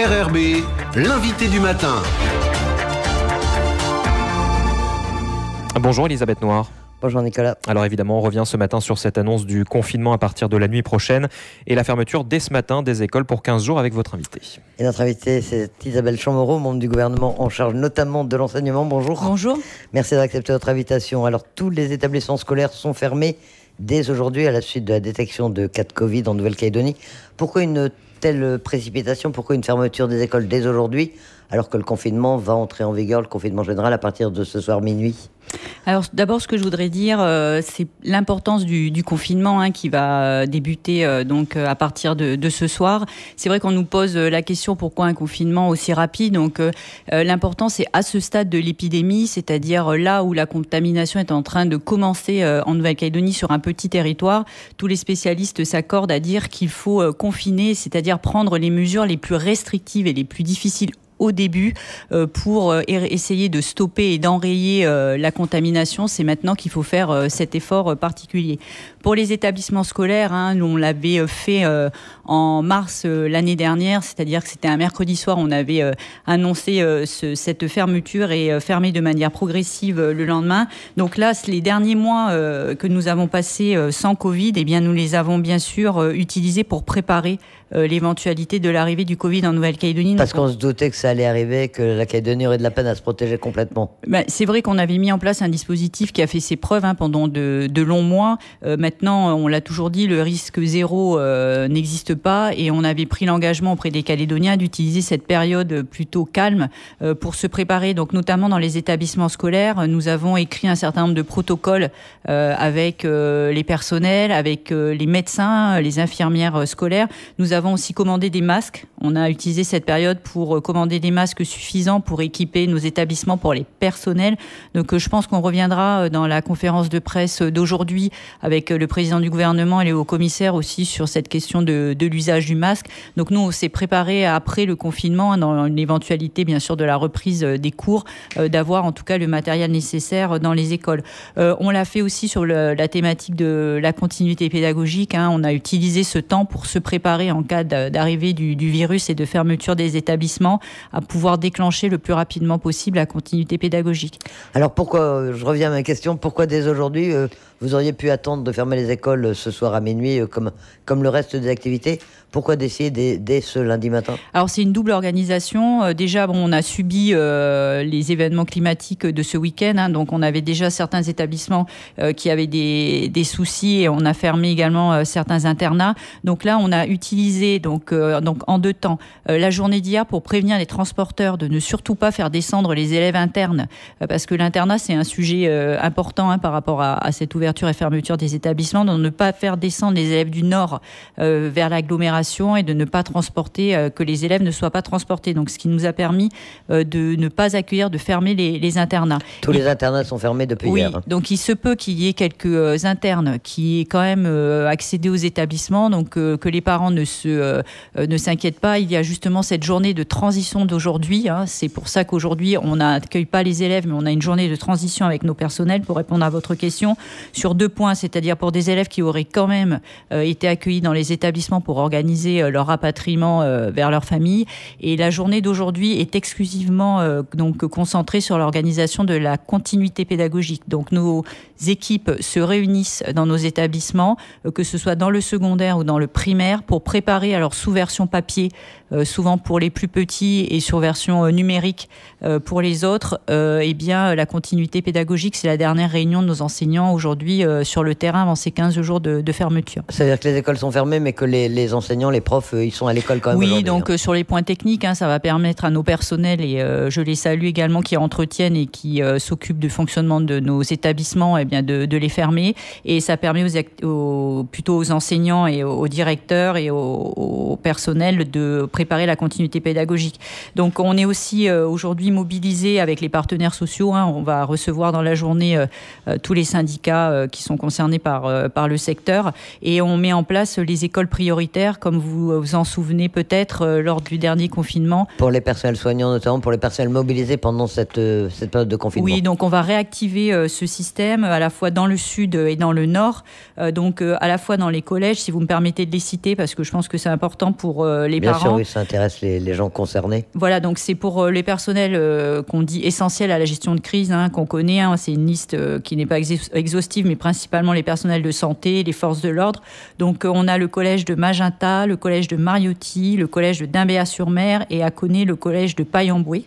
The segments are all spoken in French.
RRB, l'invité du matin. Bonjour Elisabeth Noir. Bonjour Nicolas. Alors évidemment, on revient ce matin sur cette annonce du confinement à partir de la nuit prochaine et la fermeture dès ce matin des écoles pour 15 jours avec votre invité. Et notre invitée, c'est Isabelle Chamorro, membre du gouvernement en charge notamment de l'enseignement. Bonjour. Bonjour. Merci d'accepter notre invitation. Alors, tous les établissements scolaires sont fermés dès aujourd'hui à la suite de la détection de cas de Covid en Nouvelle-Calédonie. Pourquoi une telle précipitation? Pourquoi une fermeture des écoles dès aujourd'hui, alors que le confinement va entrer en vigueur, le confinement général, à partir de ce soir minuit? Alors d'abord, ce que je voudrais dire, c'est l'importance du confinement qui va débuter à partir de ce soir. C'est vrai qu'on nous pose la question pourquoi un confinement aussi rapide. Donc l'important, c'est à ce stade de l'épidémie, c'est-à-dire là où la contamination est en train de commencer en Nouvelle-Calédonie sur un petit territoire, tous les spécialistes s'accordent à dire qu'il faut confiner, c'est-à-dire prendre les mesures les plus restrictives et les plus difficiles au début pour essayer de stopper et d'enrayer la contamination. C'est maintenant qu'il faut faire cet effort particulier. Pour les établissements scolaires, on l'avait fait en mars l'année dernière, c'est-à-dire que c'était un mercredi soir, on avait annoncé cette fermeture et fermé de manière progressive le lendemain. Donc là, les derniers mois que nous avons passés sans Covid, eh bien, nous les avons bien sûr utilisés pour préparer l'éventualité de l'arrivée du Covid en Nouvelle-Calédonie. Parce qu'on se doutait que ça allait arriver, que la Calédonie aurait de la peine à se protéger complètement. C'est vrai qu'on avait mis en place un dispositif qui a fait ses preuves pendant de longs mois. Maintenant, on l'a toujours dit, le risque zéro n'existe pas et on avait pris l'engagement auprès des Calédoniens d'utiliser cette période plutôt calme pour se préparer. Donc, notamment dans les établissements scolaires, nous avons écrit un certain nombre de protocoles avec les personnels, avec les médecins, les infirmières scolaires. Nous avons aussi commandé des masques. On a utilisé cette période pour commander des masques suffisants pour équiper nos établissements pour les personnels. Donc je pense qu'on reviendra dans la conférence de presse d'aujourd'hui avec le président du gouvernement et les hauts commissaires aussi sur cette question de l'usage du masque. Donc nous, on s'est préparé après le confinement, dans l'éventualité bien sûr de la reprise des cours, d'avoir en tout cas le matériel nécessaire dans les écoles. On l'a fait aussi sur la thématique de la continuité pédagogique. On a utilisé ce temps pour se préparer en cas d'arrivée du virus et de fermeture des établissements à pouvoir déclencher le plus rapidement possible la continuité pédagogique. Alors pourquoi, je reviens à ma question, pourquoi dès aujourd'hui vous auriez pu attendre de fermer les écoles ce soir à minuit comme le reste des activités? Pourquoi décider dès ce lundi matin? Alors c'est une double organisation. Déjà, on a subi les événements climatiques de ce week-end. Donc on avait déjà certains établissements qui avaient des soucis et on a fermé également certains internats. Donc là, on a utilisé donc en deux temps la journée d'hier pour prévenir les transporteurs de ne surtout pas faire descendre les élèves internes parce que l'internat, c'est un sujet important par rapport à cette ouverture et fermeture des établissements, de ne pas faire descendre les élèves du nord vers l'agglomération et de ne pas transporter, que les élèves ne soient pas transportés. Donc, ce qui nous a permis de ne pas accueillir, de fermer les internats. Tous les internats sont fermés depuis hier. Oui, donc il se peut qu'il y ait quelques internes qui aient quand même accédé aux établissements, donc que les parents ne s'inquiètent pas. Il y a justement cette journée de transition d'aujourd'hui. C'est pour ça qu'aujourd'hui, on n'accueille pas les élèves, mais on a une journée de transition avec nos personnels pour répondre à votre question sur deux points, c'est-à-dire pour des élèves qui auraient quand même été accueillis dans les établissements pour organiser leur rapatriement vers leur famille. Et la journée d'aujourd'hui est exclusivement concentrée sur l'organisation de la continuité pédagogique. Donc nos équipes se réunissent dans nos établissements, que ce soit dans le secondaire ou dans le primaire, pour préparer, alors sous version papier, souvent pour les plus petits, et sur version numérique pour les autres, la continuité pédagogique. C'est la dernière réunion de nos enseignants aujourd'hui sur le terrain avant ces 15 jours de fermeture. Ça veut dire que les écoles sont fermées, mais que les enseignants, les profs, ils sont à l'école quand même aujourd'hui. Oui, donc sur les points techniques, ça va permettre à nos personnels, et je les salue également, qui entretiennent et qui s'occupent du fonctionnement de nos établissements, de les fermer. Et ça permet plutôt aux enseignants et aux directeurs et au personnel de préparer la continuité pédagogique. Donc on est aussi aujourd'hui mobilisés avec les partenaires sociaux. On va recevoir dans la journée tous les syndicats qui sont concernés par le secteur, et on met en place les écoles prioritaires, comme vous vous en souvenez peut-être lors du dernier confinement. Pour les personnels soignants, notamment pour les personnels mobilisés pendant cette période de confinement. Oui, donc on va réactiver ce système à la fois dans le sud et dans le nord, donc à la fois dans les collèges, si vous me permettez de les citer, parce que je pense que c'est important pour les Bien parents. sûr, oui, ça intéresse les gens concernés. Voilà, donc c'est pour les personnels qu'on dit essentiels à la gestion de crise, qu'on connaît. C'est une liste qui n'est pas exhaustive, mais principalement les personnels de santé, les forces de l'ordre. Donc on a le collège de Magenta, le collège de Mariotti, le collège de Dimbéa-sur-Mer et à Connaît le collège de Paille-en-Bouée.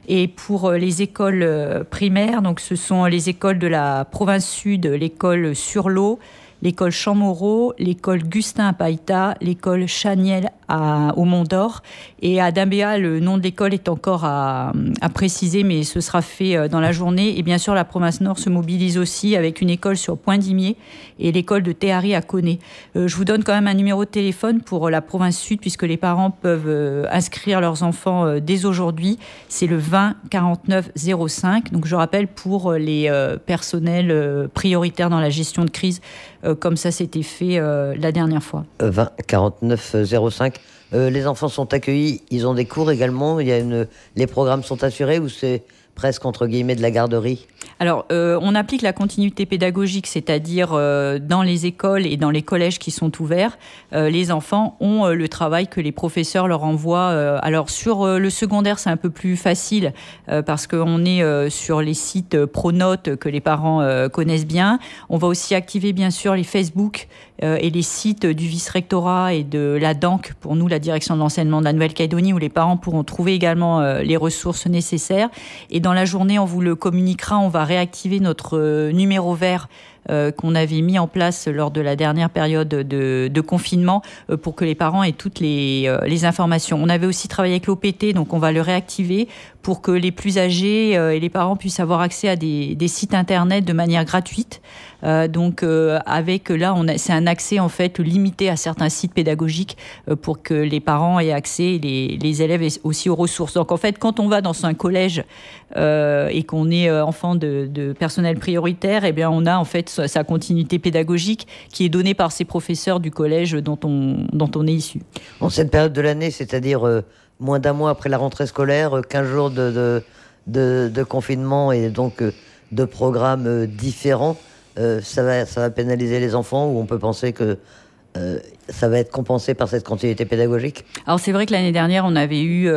Et pour les écoles primaires, donc ce sont les écoles de la province sud, l'école Sur-l'Eau, l'école Champmoreau, l'école Gustin à Païta, l'école Chaniel au Mont d'Or. Et à Dimbéa, le nom de l'école est encore à préciser, mais ce sera fait dans la journée. Et bien sûr, la province Nord se mobilise aussi avec une école sur Point-d'Imier et l'école de Théhari à Connaît. Je vous donne quand même un numéro de téléphone pour la province Sud, puisque les parents peuvent inscrire leurs enfants dès aujourd'hui. C'est le 20 49 05. Donc je rappelle pour les personnels prioritaires dans la gestion de crise, comme ça s'était fait la dernière fois. 20 49 05. Les enfants sont accueillis, ils ont des cours également, les programmes sont assurés ou c'est presque entre guillemets de la garderie? Alors, on applique la continuité pédagogique, c'est-à-dire dans les écoles et dans les collèges qui sont ouverts, les enfants ont le travail que les professeurs leur envoient. Alors, sur le secondaire, c'est un peu plus facile parce qu'on est sur les sites Pronote que les parents connaissent bien. On va aussi activer, bien sûr, les Facebook et les sites du vice-rectorat et de la DANC, pour nous, la direction de l'enseignement de la Nouvelle-Calédonie, où les parents pourront trouver également les ressources nécessaires. Et dans la journée, on vous le communiquera, on va réactiver notre numéro vert qu'on avait mis en place lors de la dernière période de confinement pour que les parents aient toutes les informations. On avait aussi travaillé avec l'OPT, donc on va le réactiver pour que les plus âgés et les parents puissent avoir accès à des sites internet de manière gratuite. Avec là, c'est un accès en fait limité à certains sites pédagogiques pour que les parents aient accès, les élèves aient aussi aux ressources. Donc en fait, quand on va dans un collège et qu'on est enfant de personnel prioritaire, eh bien on a en fait sa continuité pédagogique qui est donnée par ces professeurs du collège dont on est issu. En cette période de l'année, c'est-à-dire moins d'un mois après la rentrée scolaire, 15 jours de confinement et donc de programmes différents, ça va pénaliser les enfants ou on peut penser que ça va être compensé par cette continuité pédagogique? Alors c'est vrai que l'année dernière, on avait eu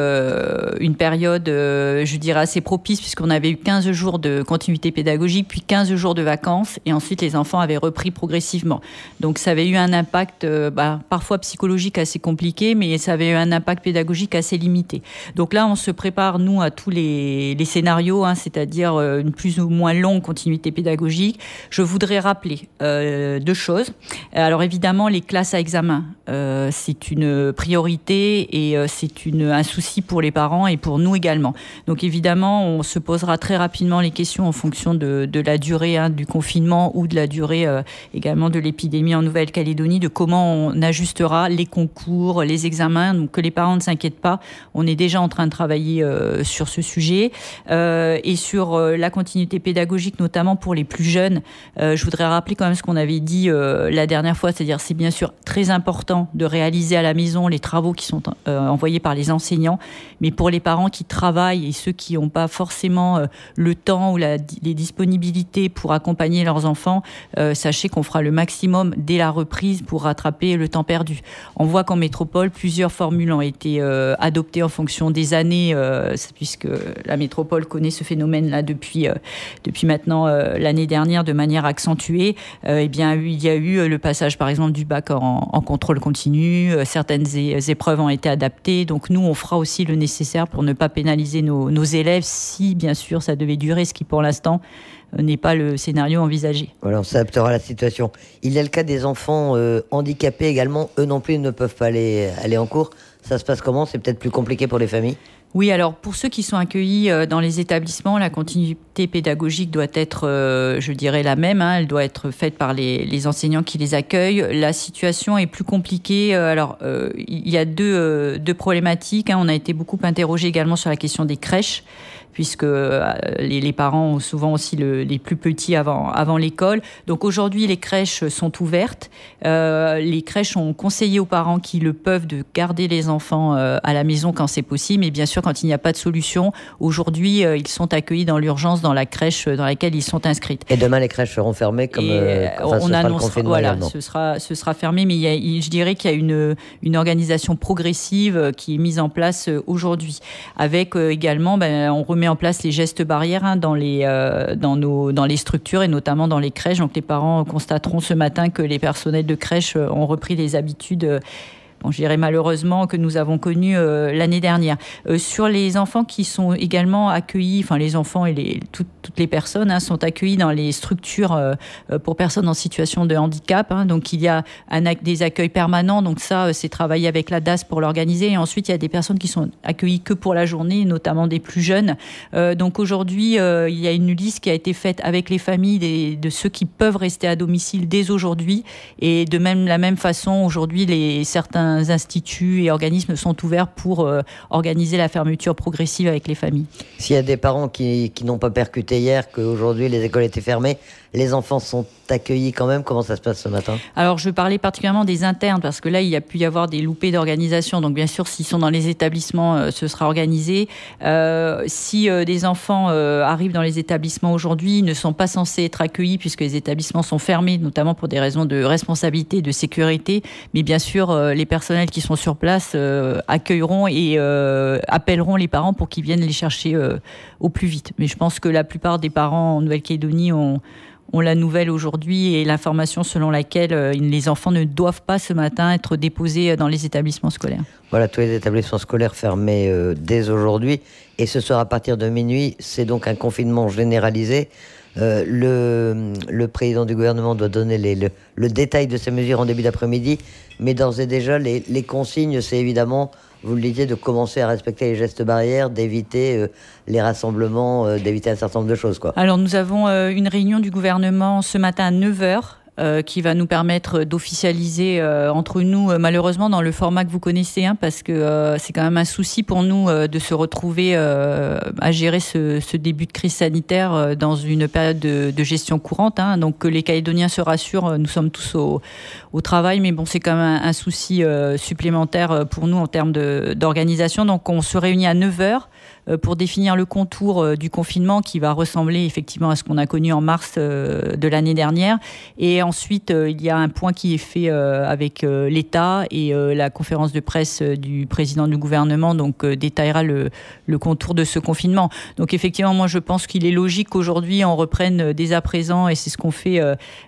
une période, je dirais, assez propice, puisqu'on avait eu 15 jours de continuité pédagogique, puis 15 jours de vacances, et ensuite les enfants avaient repris progressivement. Donc ça avait eu un impact parfois psychologique assez compliqué, mais ça avait eu un impact pédagogique assez limité. Donc là, on se prépare, nous, à tous les scénarios, c'est-à-dire une plus ou moins longue continuité pédagogique. Je voudrais rappeler 2 choses. Alors évidemment, les classes à examen, c'est une priorité et c'est un souci pour les parents et pour nous également. Donc évidemment, on se posera très rapidement les questions en fonction de la durée du confinement ou de la durée également de l'épidémie en Nouvelle-Calédonie, de comment on ajustera les concours, les examens. Donc que les parents ne s'inquiètent pas, on est déjà en train de travailler sur ce sujet. Et sur la continuité pédagogique, notamment pour les plus jeunes, je voudrais rappeler quand même ce qu'on avait dit la dernière fois, c'est-à-dire c'est bien sûr très important de réaliser à la maison les travaux qui sont envoyés par les enseignants, mais pour les parents qui travaillent et ceux qui n'ont pas forcément le temps ou les disponibilités pour accompagner leurs enfants, sachez qu'on fera le maximum dès la reprise pour rattraper le temps perdu. On voit qu'en métropole, plusieurs formules ont été adoptées en fonction des années, puisque la métropole connaît ce phénomène-là depuis maintenant l'année dernière de manière accentuée. Eh bien, il y a eu le passage, par exemple, du bac en contrôle continu. Certaines épreuves ont été adaptées. Donc, nous, on fera aussi le nécessaire pour ne pas pénaliser nos élèves si, bien sûr, ça devait durer, ce qui, pour l'instant, n'est pas le scénario envisagé. Voilà, on s'adaptera à la situation. Il y a le cas des enfants handicapés également. Eux non plus ne peuvent pas aller en cours. Ça se passe comment? C'est peut-être plus compliqué pour les familles? Oui, alors pour ceux qui sont accueillis dans les établissements, la continuité pédagogique doit être, je dirais, la même. Elle doit être faite par les enseignants qui les accueillent. La situation est plus compliquée. Alors, il y a deux problématiques. On a été beaucoup interrogé également sur la question des crèches, puisque les parents ont souvent aussi les plus petits avant l'école. Donc aujourd'hui, les crèches sont ouvertes. Les crèches ont conseillé aux parents qui le peuvent de garder les enfants à la maison quand c'est possible. Mais bien sûr, quand il n'y a pas de solution, aujourd'hui, ils sont accueillis dans l'urgence dans la crèche dans laquelle ils sont inscrits. Et demain, les crèches seront fermées comme on annoncera, voilà, ce sera fermé, mais je dirais qu'il y a une organisation progressive qui est mise en place aujourd'hui. Avec également, on remet en place les gestes barrières dans les structures et notamment dans les crèches. Donc les parents constateront ce matin que les personnels de crèche ont repris les habitudes je dirais malheureusement, que nous avons connu l'année dernière. Sur les enfants qui sont également accueillis, enfin les enfants et toutes les personnes sont accueillis dans les structures pour personnes en situation de handicap. Donc il y a des accueils permanents, donc ça c'est travailler avec la DAS pour l'organiser. Et ensuite il y a des personnes qui sont accueillies que pour la journée, notamment des plus jeunes. Donc aujourd'hui il y a une liste qui a été faite avec les familles de ceux qui peuvent rester à domicile dès aujourd'hui. Et de la même façon, aujourd'hui certains instituts et organismes sont ouverts pour organiser la fermeture progressive avec les familles. S'il y a des parents qui n'ont pas percuté hier qu'aujourd'hui les écoles étaient fermées, les enfants sont accueillis quand même. Comment ça se passe ce matin ? Alors, je parlais particulièrement des internes, parce que là, il y a pu y avoir des loupés d'organisation. Donc, bien sûr, s'ils sont dans les établissements, ce sera organisé. Si des enfants arrivent dans les établissements aujourd'hui, ils ne sont pas censés être accueillis puisque les établissements sont fermés, notamment pour des raisons de responsabilité, de sécurité. Mais bien sûr, les personnels qui sont sur place accueilleront et appelleront les parents pour qu'ils viennent les chercher au plus vite. Mais je pense que la plupart des parents en Nouvelle-Calédonie ont la nouvelle aujourd'hui et l'information selon laquelle les enfants ne doivent pas ce matin être déposés dans les établissements scolaires. Voilà, tous les établissements scolaires fermés dès aujourd'hui. Et ce soir à partir de minuit, c'est donc un confinement généralisé. Le président du gouvernement doit donner le détail de ces mesures en début d'après-midi. Mais d'ores et déjà, les consignes, c'est évidemment... Vous le disiez, de commencer à respecter les gestes barrières, d'éviter les rassemblements, d'éviter un certain nombre de choses, quoi. Alors, nous avons une réunion du gouvernement ce matin à 9h. Qui va nous permettre d'officialiser entre nous, malheureusement dans le format que vous connaissez, parce que c'est quand même un souci pour nous de se retrouver à gérer ce début de crise sanitaire dans une période de gestion courante. Donc que les Calédoniens se rassurent, nous sommes tous au travail, mais bon, c'est quand même un souci supplémentaire pour nous en termes d'organisation. Donc on se réunit à 9h. Pour définir le contour du confinement qui va ressembler effectivement à ce qu'on a connu en mars de l'année dernière. Et ensuite, il y a un point qui est fait avec l'État et la conférence de presse du président du gouvernement détaillera le contour de ce confinement. Donc effectivement, moi je pense qu'il est logique qu'aujourd'hui on reprenne dès à présent, et c'est ce qu'on fait,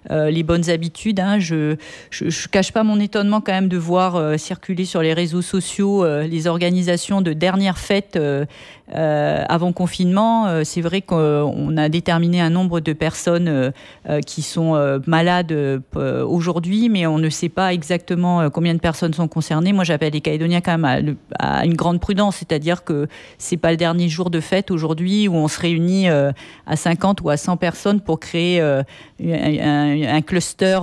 les bonnes habitudes. Je cache pas mon étonnement quand même de voir circuler sur les réseaux sociaux les organisations de dernières fêtes avant confinement. C'est vrai qu'on a déterminé un nombre de personnes qui sont malades aujourd'hui, mais on ne sait pas exactement combien de personnes sont concernées. Moi, j'appelle les Calédoniens quand même à une grande prudence, c'est-à-dire que c'est pas le dernier jour de fête aujourd'hui où on se réunit à 50 ou à 100 personnes pour créer un cluster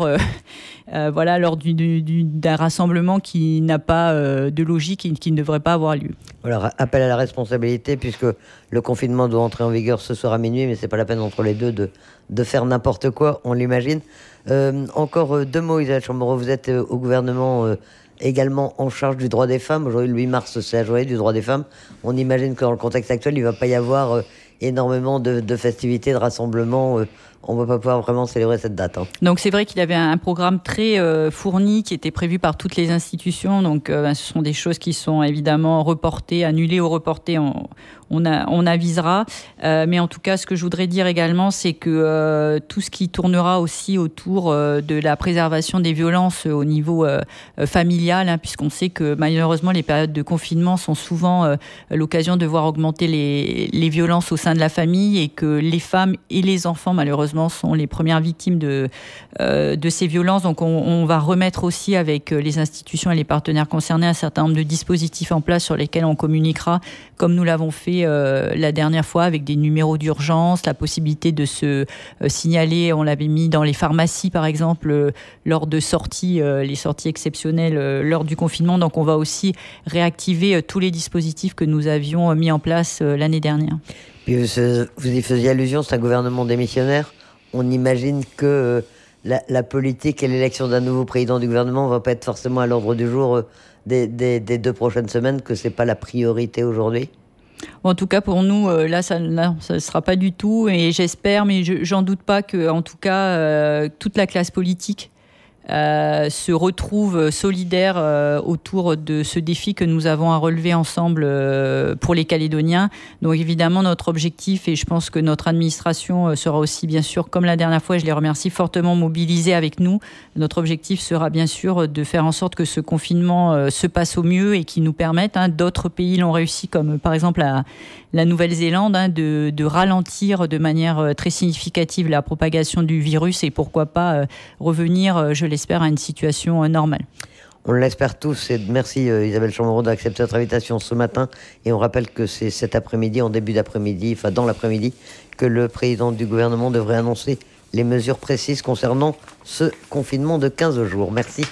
lors d'un rassemblement qui n'a pas de logique et qui ne devrait pas avoir lieu. Voilà, appel à la responsabilité, puisque le confinement doit entrer en vigueur ce soir à minuit, mais c'est pas la peine entre les deux de faire n'importe quoi, on l'imagine. Encore deux mots, Isabelle Chamorro, vous êtes au gouvernement également en charge du droit des femmes. Aujourd'hui, le 8 mars, c'est la journée du droit des femmes. On imagine que dans le contexte actuel, il ne va pas y avoir énormément de festivités, de rassemblements. On ne va pas pouvoir vraiment célébrer cette date. Donc c'est vrai qu'il y avait un programme très fourni qui était prévu par toutes les institutions. Donc ce sont des choses qui sont évidemment reportées, annulées ou reportées. On avisera. Mais en tout cas, ce que je voudrais dire également, c'est que tout ce qui tournera aussi autour de la préservation des violences au niveau familial, puisqu'on sait que malheureusement les périodes de confinement sont souvent l'occasion de voir augmenter les violences au sein de la famille, et que les femmes et les enfants malheureusement sont les premières victimes de ces violences. Donc on va remettre aussi avec les institutions et les partenaires concernés un certain nombre de dispositifs en place sur lesquels on communiquera, comme nous l'avons fait la dernière fois avec des numéros d'urgence, la possibilité de se signaler. On l'avait mis dans les pharmacies par exemple lors de sorties, les sorties exceptionnelles lors du confinement. Donc on va aussi réactiver tous les dispositifs que nous avions mis en place l'année dernière. Puis vous y faisiez allusion, c'est un gouvernement démissionnaire. On imagine que la politique et l'élection d'un nouveau président du gouvernement ne va pas être forcément à l'ordre du jour des 2 prochaines semaines que c'est pas la priorité aujourd'hui? En tout cas, pour nous, là, ça ne sera pas du tout. Et j'espère, mais j'en doute pas, que, en tout cas, toute la classe politique se retrouve solidaire autour de ce défi que nous avons à relever ensemble pour les Calédoniens. Donc évidemment, notre objectif, et je pense que notre administration sera aussi, bien sûr, comme la dernière fois, je les remercie, fortement mobilisés avec nous. Notre objectif sera bien sûr de faire en sorte que ce confinement se passe au mieux et qu'il nous permette, d'autres pays l'ont réussi, comme par exemple la Nouvelle-Zélande, de ralentir de manière très significative la propagation du virus et pourquoi pas revenir, je l'espère, à une situation normale. On l'espère tous et merci Isabelle Chamorro d'accepter notre invitation ce matin. Et on rappelle que c'est cet après-midi, en début d'après-midi, enfin dans l'après-midi, que le président du gouvernement devrait annoncer les mesures précises concernant ce confinement de 15 jours. Merci.